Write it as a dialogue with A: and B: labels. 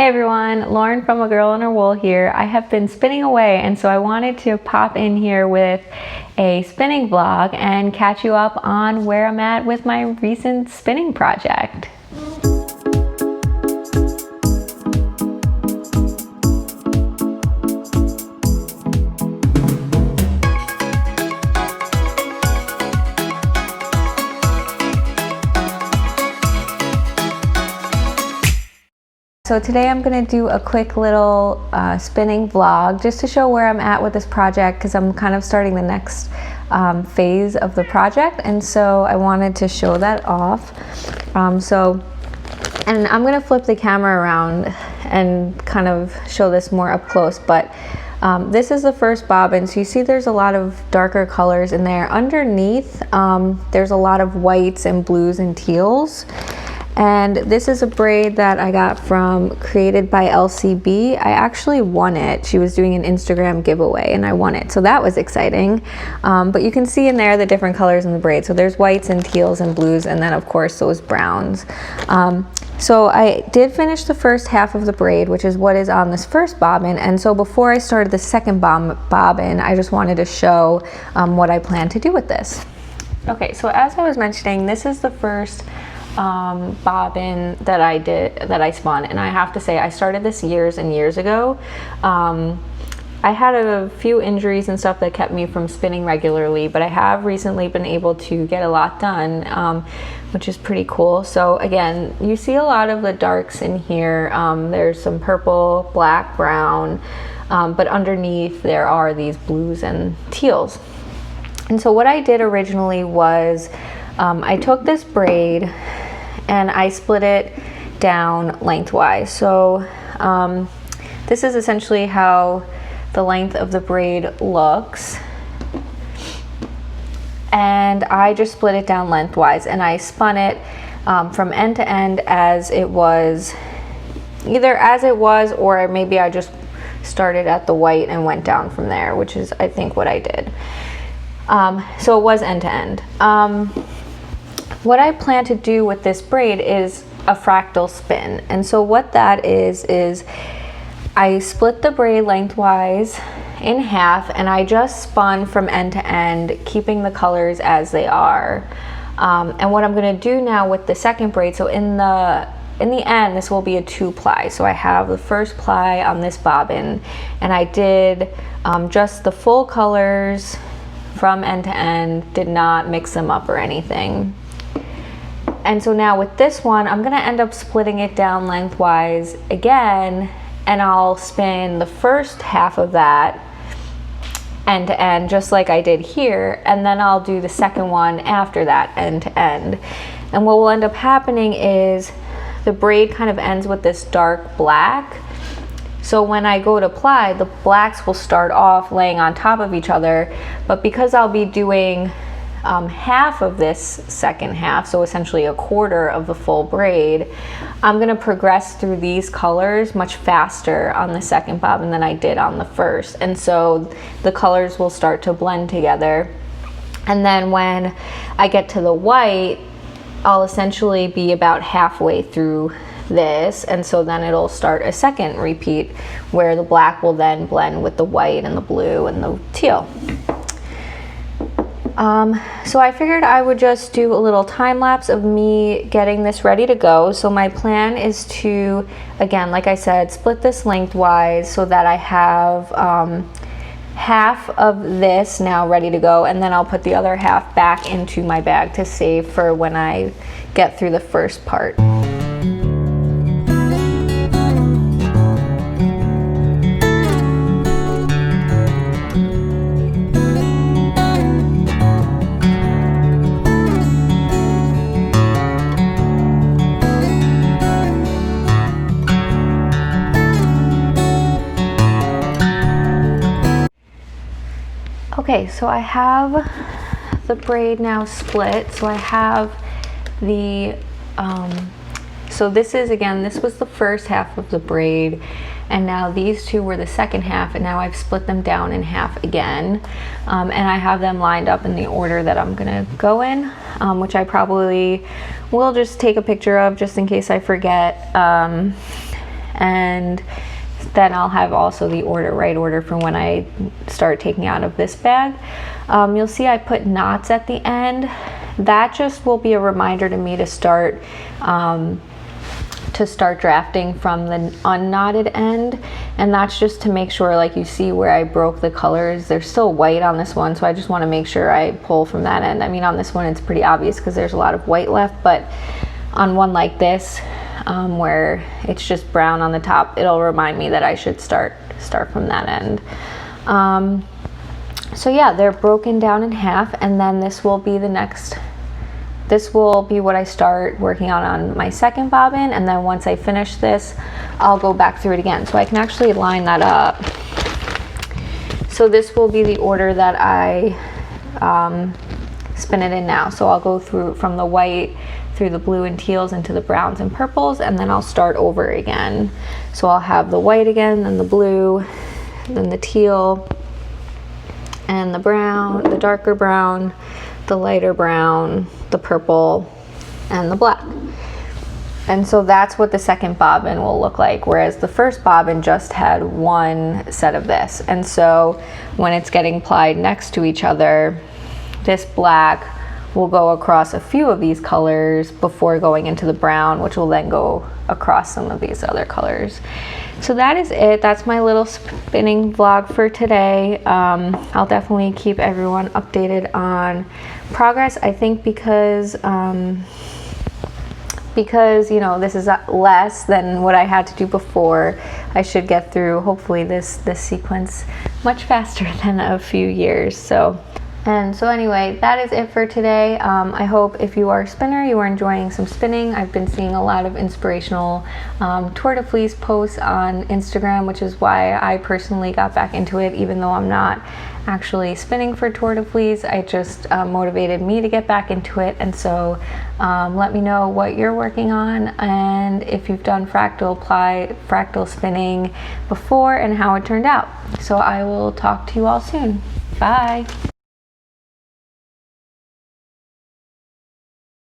A: Hey everyone, Lauren from A Girl and Her Wool here. I have been spinning away, and so I wanted to pop in here with a spinning vlog and catch you up on where I'm at with my recent spinning project. So today I'm going to do a quick little spinning vlog just to show where I'm at with this project, because I'm kind of starting the next phase of the project, and so I wanted to show that off. And I'm going to flip the camera around and kind of show this more up close, but this is the first bobbin, so you see there's a lot of darker colors in there. Underneath there's a lot of whites and blues and teals. And this is a braid that I got from Created by Elsie B. I actually won it. She was doing an Instagram giveaway and I won it, so that was exciting. But you can see in there the different colors in the braid. So there's whites and teals and blues, and then of course those browns. So I did finish the first half of the braid, which is what is on this first bobbin. And so before I started the second bobbin, I just wanted to show what I plan to do with this. Okay, so as I was mentioning, this is the first bobbin that I spun, and I have to say I started this years and years ago. I had a few injuries and stuff that kept me from spinning regularly, but I have recently been able to get a lot done, which is pretty cool. So again, you see a lot of the darks in here. There's some purple, black, brown, but underneath there are these blues and teals. And so what I did originally was I took this braid and I split it down lengthwise. So this is essentially how the length of the braid looks. And I just split it down lengthwise, and I spun it from end to end as it was, either as it was, or maybe I just started at the white and went down from there, which is I think what I did. So it was end to end. What I plan to do with this braid is a fractal spin. And so what that is I split the braid lengthwise in half, and I just spun from end to end, keeping the colors as they are. And what I'm going to do now with the second braid, so in the end this will be a 2-ply. So I have the first ply on this bobbin, and I did just the full colors from end to end, did not mix them up or anything. And so now with this one, I'm going to end up splitting it down lengthwise again, and I'll spin the first half of that end to end, just like I did here, and then I'll do the second one after that end to end. And what will end up happening is the braid kind of ends with this dark black. So when I go to ply, the blacks will start off laying on top of each other, but because I'll be doing half of this second half, so essentially a quarter of the full braid, I'm going to progress through these colors much faster on the second bobbin than I did on the first, and so the colors will start to blend together. And then when I get to the white, I'll essentially be about halfway through this, and so then it'll start a second repeat where the black will then blend with the white and the blue and the teal. So I figured I would just do a little time lapse of me getting this ready to go. So my plan is to, again, like I said, split this lengthwise so that I have half of this now ready to go, and then I'll put the other half back into my bag to save for when I get through the first part. Okay, so I have the braid now split. So I have the, so this is, again, this was the first half of the braid, and now these two were the second half, and now I've split them down in half again. And I have them lined up in the order that I'm gonna go in, which I probably will just take a picture of just in case I forget. and then I'll have also the right order for when I start taking out of this bag. You'll see I put knots at the end. That just will be a reminder to me to start drafting from the unknotted end, and that's just to make sure, like you see where I broke the colors, there's still white on this one, so I just want to make sure I pull from that end. I mean, on this one it's pretty obvious because there's a lot of white left, but on one like this, where it's just brown on the top, it'll remind me that I should start from that end. So yeah, they're broken down in half, and then this will be this will be what I start working on my second bobbin, and then once I finish this, I'll go back through it again. So I can actually line that up. So this will be the order that I spin it in now. So I'll go through from the white through the blue and teals into the browns and purples, and then I'll start over again. So I'll have the white again, then the blue, then the teal, and the brown, the darker brown, the lighter brown, the purple, and the black. And so that's what the second bobbin will look like, whereas the first bobbin just had one set of this. And so when it's getting plied next to each other, this black will go across a few of these colors before going into the brown, which will then go across some of these other colors. So that is it. That's my little spinning vlog for today. I'll definitely keep everyone updated on progress. I think because you know, this is less than what I had to do before, I should get through hopefully this sequence much faster than a few years. So anyway, that is it for today. I hope if you are a spinner, you are enjoying some spinning. I've been seeing a lot of inspirational Tour de Fleece posts on Instagram, which is why I personally got back into it, even though I'm not actually spinning for Tour de Fleece. It just motivated me to get back into it. And so let me know what you're working on, and if you've done fractal spinning before and how it turned out. So I will talk to you all soon. Bye.